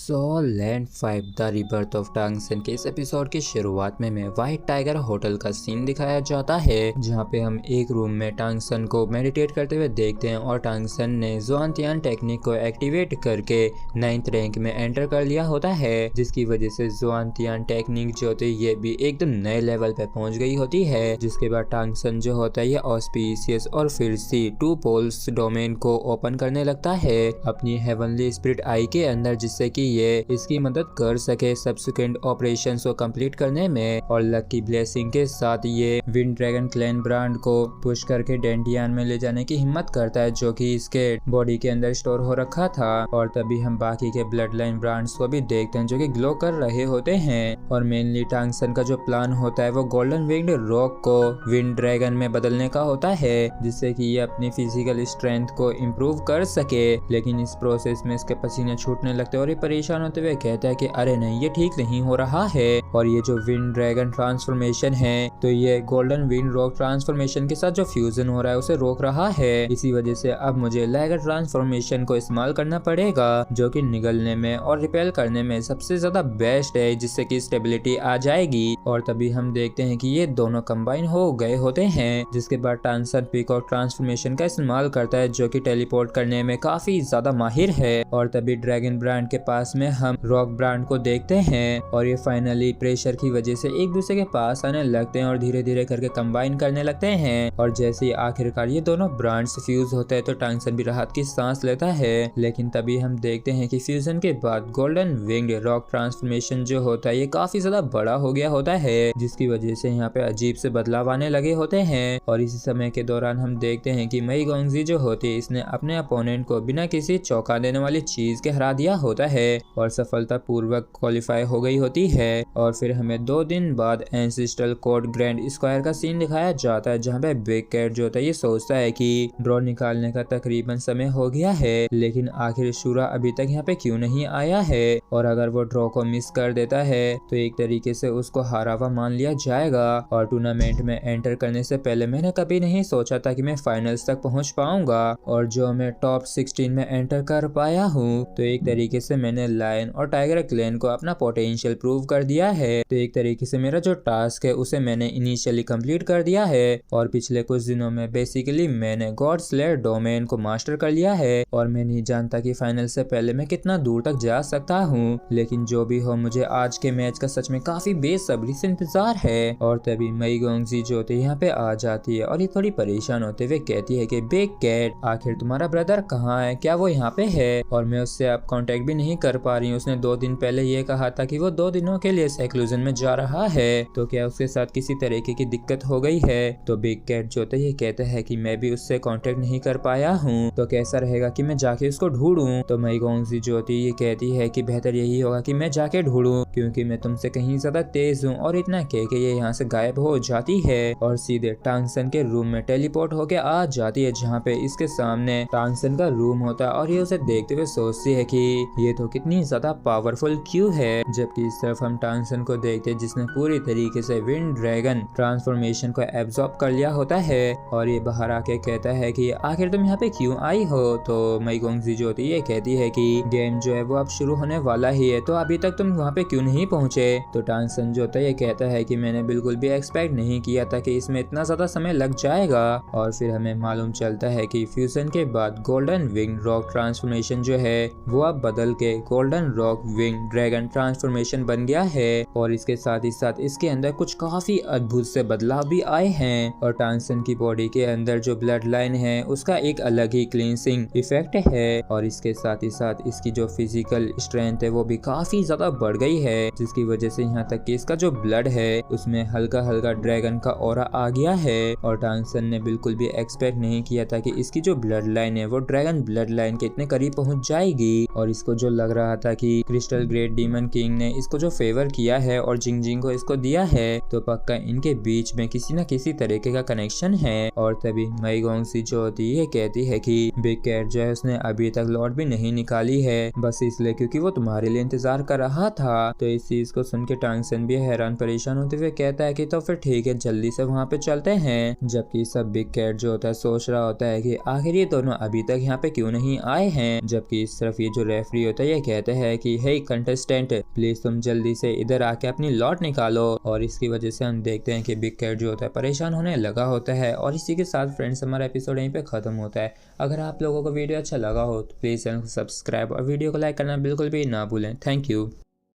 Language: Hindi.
लैंड 5 द रिबर्थ ऑफ टांगसन के इस एपिसोड की शुरुआत में व्हाइट टाइगर होटल का सीन दिखाया जाता है, जहां पे हम एक रूम में टांगसन को मेडिटेट करते हुए देखते हैं और टांगसन ने जुआनतियान टेक्निक को एक्टिवेट करके 9th रैंक में एंटर कर लिया होता है, जिसकी वजह से जुआनतियान टेक्निक जो होती है ये भी एकदम नए लेवल पे पहुंच गई होती है। जिसके बाद टांगसन जो होता है ये ऑस्पिशियस और फिर से 2 पोल्स डोमेन को ओपन करने लगता है अपनी हेवनली स्पिरिट आई के अंदर, जिससे कि ये इसकी मदद कर सके सब्सिक्वेंट ऑपरेशंस को कंप्लीट करने में। और लक की ब्लेसिंग के साथ ये विंड ड्रैगन क्लैन ब्रांड को पुश करके डेंटियान में ले जाने की हिम्मत करता है, जो कि इसके बॉडी के अंदर स्टोर हो रखा था। और तभी हम बाकी के ब्लड लाइन ब्रांड्स को भी देखते हैं जो कि ग्लो कर रहे होते हैं। और मेनली टांगसन का जो प्लान होता है वो गोल्डन विंग्ड रॉक को विंड ड्रैगन में बदलने का होता है, जिससे कि ये अपनी फिजिकल स्ट्रेंथ को इम्प्रूव कर सके। लेकिन इस प्रोसेस में इसके पसीने छूटने लगते हैं और ये परेशान होते हुए कहता है कि अरे नहीं, ये ठीक नहीं हो रहा है। और ये जो विंड ड्रैगन ट्रांसफॉर्मेशन है तो ये गोल्डन विंड रॉक ट्रांसफॉर्मेशन के साथ जो फ्यूजन हो रहा है उसे रोक रहा है। इसी वजह से अब मुझे लैगर ट्रांसफॉर्मेशन को इस्तेमाल करना पड़ेगा, जो कि निगलने में और रिपेल करने में सबसे ज्यादा बेस्ट है, जिससे कि स्टेबिलिटी आ जाएगी। और तभी हम देखते हैं कि ये दोनों कंबाइन हो गए होते हैं। जिसके बाद टांगसन पीकॉक ट्रांसफॉर्मेशन का इस्तेमाल करता है, जो कि टेलीपोर्ट करने में काफी ज्यादा माहिर है। और तभी ड्रैगन ब्रांड के पास में हम रॉक ब्रांड को देखते हैं और ये फाइनली प्रेशर की वजह से एक दूसरे के पास आने लगते हैं और धीरे धीरे करके कंबाइन करने लगते हैं। और जैसे ही आखिरकार ये दोनों ब्रांड्स फ्यूज होते हैं तो टांगसन भी राहत की सांस लेता है। लेकिन तभी हम देखते हैं कि फ्यूजन के बाद गोल्डन विंग्ड रॉक ट्रांसफॉर्मेशन जो होता है ये काफी ज्यादा बड़ा हो गया होता है, जिसकी वजह से यहाँ पे अजीब से बदलाव आने लगे होते हैं। और इसी समय के दौरान हम देखते हैं कि मई गोंगजी जो होती है इसने अपने अपोनेंट को बिना किसी चौंका देने वाली चीज के हरा दिया होता है और सफलता पूर्वक क्वालिफाई हो गई होती है। और फिर हमें 2 दिन बाद एंसेस्ट्रल कोर्ट ग्रैंड स्क्वायर का सीन दिखाया जाता है, जहाँ पे बिग कैट जो होता है ये सोचता है कि ड्रॉ निकालने का तकरीबन समय हो गया है, लेकिन आखिर शूरा अभी तक यहाँ पे क्यों नहीं आया है। और अगर वो ड्रॉ को मिस कर देता है तो एक तरीके से उसको हारा हुआ मान लिया जाएगा। और टूर्नामेंट में एंटर करने से पहले मैंने कभी नहीं सोचा था कि मैं फाइनल्स तक पहुंच पाऊंगा, और जो मैं टॉप 16 में एंटर कर पाया हूँ तो एक तरीके से मैंने लायन और टाइगर क्लैन को अपना पोटेंशियल प्रूव कर दिया है। तो एक तरीके से मेरा जो टास्क है उसे मैंने इनिशियली कंप्लीट कर दिया है। और पिछले कुछ दिनों में बेसिकली मैंने गॉड स्लेयर डोमेन को मास्टर कर लिया है। और मैं नहीं जानता कि फाइनल से पहले मैं कितना दूर तक जा सकता हूँ, लेकिन जो भी हो मुझे आज के मैच का सच में काफी बेसब्री से इंतजार है। और तभी मई गोंगजी जो होती है यहाँ पे आ जाती है और ये थोड़ी परेशान होते हुए कहती है कि बिग कैट आखिर तुम्हारा ब्रदर कहाँ है, क्या वो यहाँ पे है? और मैं उससे अब कांटेक्ट भी नहीं कर पा रही हूँ। उसने 2 दिन पहले ये कहा था कि वो 2 दिनों के लिए सेक्लूजन में जा रहा है, तो क्या उसके साथ किसी तरीके की दिक्कत हो गई है? तो बिग कैट जो होता है ये कहता है कि मैं भी उससे कांटेक्ट नहीं कर पाया हूँ, तो कैसा रहेगा कि मैं जाके उसको ढूंढूं? तो मई गोंगजी जो होती है ये कहती है कि बेहतर यही होगा कि मैं जाके ढूंढूं, क्योंकि मैं तुमसे कहीं ज्यादा तेज हूँ। और इतना कह के ये यहाँ से गायब हो जाती है और सीधे टांगसन के रूम में टेलीपोर्ट होके आ जाती है, जहाँ पे इसके सामने टांगसन का रूम होता है। और ये उसे देखते हुए सोचती है कि ये तो कितनी ज्यादा पावरफुल क्यों है। जबकि इस तरफ हम टांगसन को देखते हैं जिसने पूरी तरीके से विंड ड्रैगन ट्रांसफॉर्मेशन को एब्जॉर्ब कर लिया होता है। और ये बाहर आके कहता है कि आखिर तुम यहाँ पे क्यों आई हो? तो मई गोंगजी जो होती है ये कहती है कि गेम जो है वो अब शुरू होने वाला ही है, तो अभी तक तुम वहाँ पे क्यों नहीं पहुँचे? तो टांगसन जो होता है ये कहता है कि मैंने बिल्कुल भी एक्सपेक्ट नहीं किया था कि इसमें इतना ज्यादा समय लग जाएगा। और फिर हमें मालूम चलता है कि फ्यूजन के बाद गोल्डन विंग रॉक ट्रांसफॉर्मेशन जो है वो अब बदल के golden rock wing dragon transformation बन गया है। और इसके साथ ही साथ इसके अंदर कुछ काफी अद्भुत से बदलाव भी आए हैं। और टांगसन की बॉडी के अंदर जो ब्लड लाइन है उसका एक अलग ही क्लींसिंग इफेक्ट है। और इसके साथ ही साथ इसकी जो फिजिकल स्ट्रेंथ है वो भी काफी ज्यादा बढ़ गई है, जिसकी वजह से यहाँ तक कि इसका जो ब्लड है उसमें हल्का हल्का ड्रैगन का ऑरा आ गया है। और टांगसन ने बिल्कुल भी एक्सपेक्ट नहीं किया था कि इसकी जो ब्लड लाइन है वो ड्रैगन ब्लड लाइन के इतने करीब पहुंच जाएगी। और इसको जो लग रहा था कि क्रिस्टल ग्रेट डीमन किंग ने इसको जो फेवर किया है और जिंग जिंग को इसको दिया है, तो पक्का इनके बीच में किसी न किसी तरीके का कनेक्शन है। और तभी मई गोंगजी जो होती है कहती है कि बिग कैट जो है उसने अभी तक लॉर्ड भी नहीं निकाली है, बस इसलिए क्योंकि वो तुम्हारे लिए इंतजार कर रहा था। तो इस चीज को सुन के टांगसन भी हैरान परेशान होते हुए कहता है कि तो फिर ठीक है, जल्दी से वहाँ पे चलते हैं। जबकि सब बिग कैट जो होता है सोच रहा होता है कि आखिर ये दोनों अभी तक यहाँ पे क्यों नहीं आए हैं। जबकि इस तरफ ये जो रेफरी होता है ये कहते हैं कि हे कंटेस्टेंट, प्लीज तुम जल्दी से इधर आके अपनी लॉट निकालो। और इसकी वजह से हम देखते हैं कि बिग कैट जो होता है परेशान होने लगा होता है। और इसी के साथ फ्रेंड्स हमारा एपिसोड यहीं पे खत्म होता है। अगर आप लोगों को वीडियो अच्छा लगा हो तो प्लीज चैनल को सब्सक्राइब और वीडियो को लाइक करना बिल्कुल भी ना भूलें। Thank you.